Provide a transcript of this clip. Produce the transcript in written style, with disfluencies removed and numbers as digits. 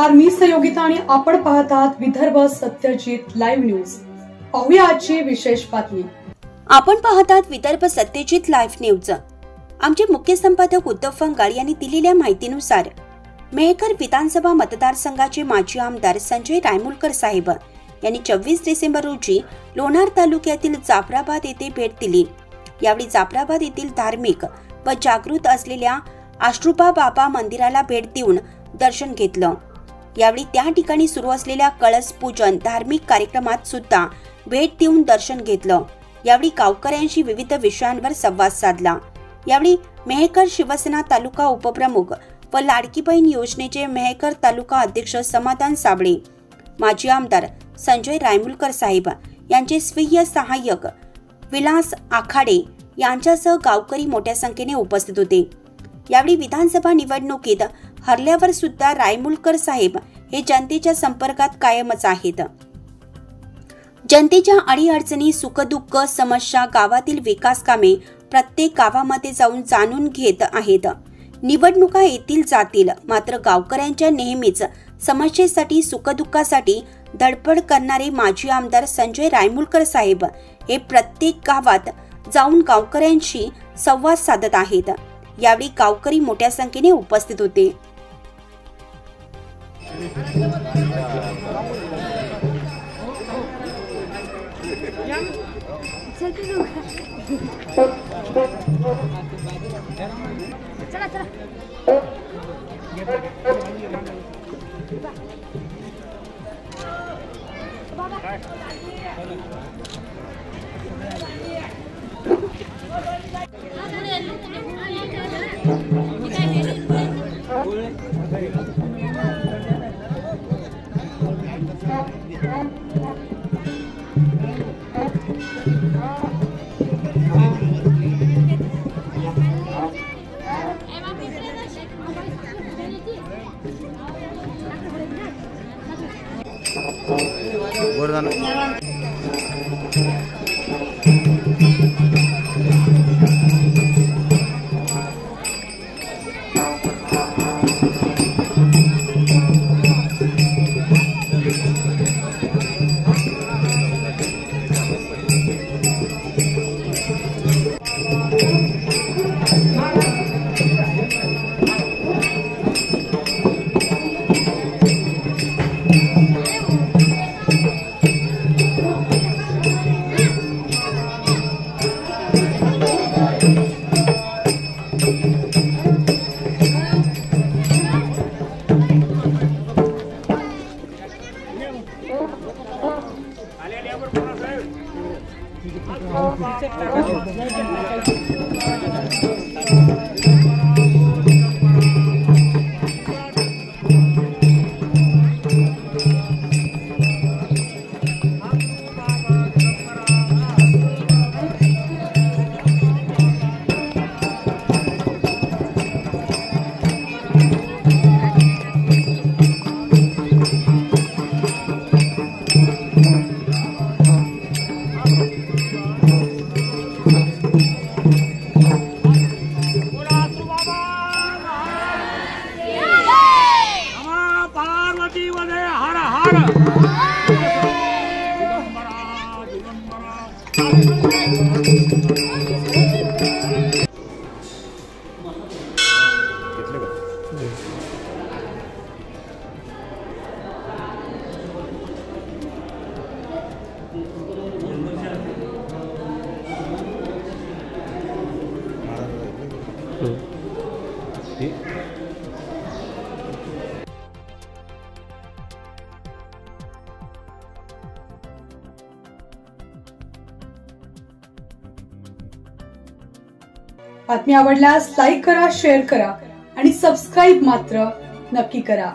नमस्कार, मी सहयोगिता आणि आपण पाहत आहात विदर्भ सत्यजित लाईव्ह न्यूज। पाहूया आजची विशेष बातमी। आपण पाहत आहात विदर्भ सत्यजित लाईव्ह न्यूज। आमचे मुख्य संपादक उद्धव फंगाड यांनी दिलेल्या माहितीनुसार मेहकर विधानसभा मतदारसंघाचे माजी आमदार संजय रायमुलकर साहेब यांनी 24 डिसेंबर रोजी लोणार तालुक्यातील जाफराबाद येथे भेट दिली। यावेळी जाफराबाद येथील धार्मिक व जागृत असलेल्या आश्रुबा बाबा मंदिराला भेट देऊन दर्शन घेतलं। यावेळी त्या ठिकाणी सुरू असलेल्या कळस पूजन धार्मिक कार्यक्रमात सुद्धा भेट देऊन दर्शन घेतलं। यावेळी गावकऱ्यांशी विविध विषयांवर संवाद साधला। यावेळी मेहकर शिवसेना तालुका उपप्रमुख व लाडकी बहीण योजनेचे मेहकर तालुका अध्यक्ष समाधान साबळे, माजी आमदार संजय रायमुलकर साहेब यांचे स्वीय सहाय्यक विलास आखाडे यांच्यासह गावकरी मोठ्या संख्येने उपस्थित होते। यावेळी विधानसभा निवडणुकीत हरल्यावर सुद्धा रायमुलकर साहेब हे जनतेच्या संपर्कात कायमच आहेत। जनतेच्या अडीअडचणी, सुखदुःख, समस्या, गावातील विकास कामे प्रत्येक गावामध्ये जाऊन जाणून घेत आहेत। निवडणुका येतील जातील, मात्र गावकऱ्यांच्या नेहमीच समस्येसाठी, सुखदुःखासाठी धडपड करणारे माजी आमदार संजय रायमुलकर साहेब हे प्रत्येक गावात जाऊन गावकऱ्यांशी संवाद साधत आहेत। यावेळी गावकरी मोठ्या संख्येने उपस्थित होते। बातमी आवडल्यास लाईक करा, शेअर करा आणि सबस्क्राईब मात्र नक्की करा।